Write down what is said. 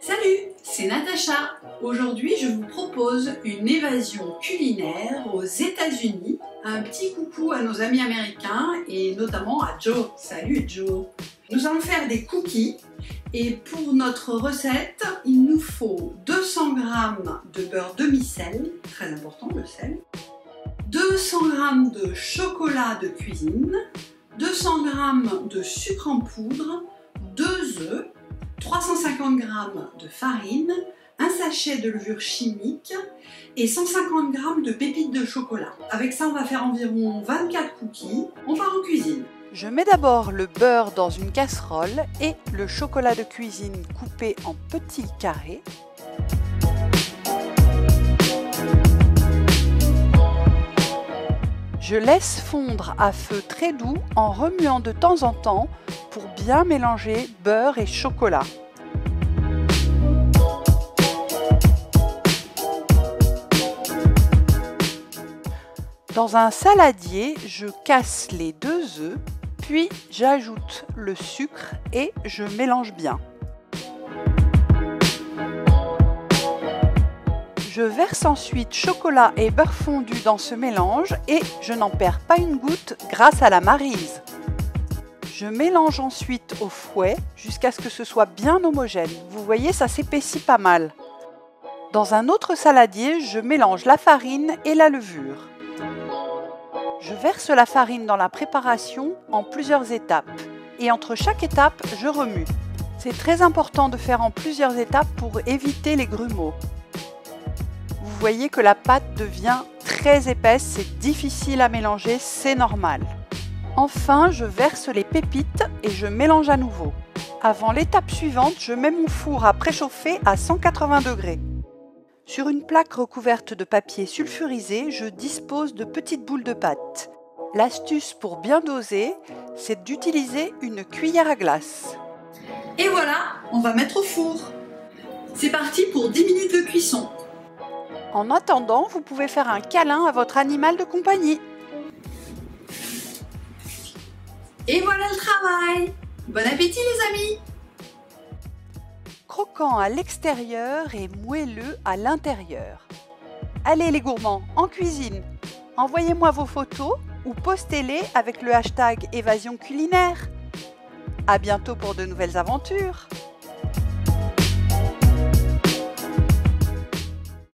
Salut, c'est Natacha. Aujourd'hui, je vous propose une évasion culinaire aux États-Unis. Un petit coucou à nos amis américains et notamment à Joe. Salut Joe. Nous allons faire des cookies et pour notre recette, il nous faut 200 g de beurre demi-sel, très important le sel, 200 g de chocolat de cuisine, 200 g de sucre en poudre, 2 œufs, 350 g de farine, un sachet de levure chimique et 150 g de pépites de chocolat. Avec ça, on va faire environ 24 cookies. On part en cuisine. Je mets d'abord le beurre dans une casserole et le chocolat de cuisine coupé en petits carrés. Je laisse fondre à feu très doux en remuant de temps en temps pour bien mélanger beurre et chocolat. Dans un saladier, je casse les 2 œufs, puis j'ajoute le sucre et je mélange bien. Je verse ensuite chocolat et beurre fondu dans ce mélange et je n'en perds pas une goutte grâce à la maryse. Je mélange ensuite au fouet jusqu'à ce que ce soit bien homogène. Vous voyez, ça s'épaissit pas mal. Dans un autre saladier, je mélange la farine et la levure. Je verse la farine dans la préparation en plusieurs étapes et entre chaque étape, je remue. C'est très important de faire en plusieurs étapes pour éviter les grumeaux. Vous voyez que la pâte devient très épaisse, c'est difficile à mélanger, c'est normal. Enfin, je verse les pépites et je mélange à nouveau. Avant l'étape suivante, je mets mon four à préchauffer à 180 degrés. Sur une plaque recouverte de papier sulfurisé, je dispose de petites boules de pâte. L'astuce pour bien doser, c'est d'utiliser une cuillère à glace. Et voilà, on va mettre au four. C'est parti pour 10 minutes de cuisson. En attendant, vous pouvez faire un câlin à votre animal de compagnie. Et voilà le travail. Bon appétit les amis. Croquant à l'extérieur et moelleux à l'intérieur. Allez les gourmands, en cuisine. Envoyez-moi vos photos ou postez-les avec le hashtag Évasion culinaire. À bientôt pour de nouvelles aventures.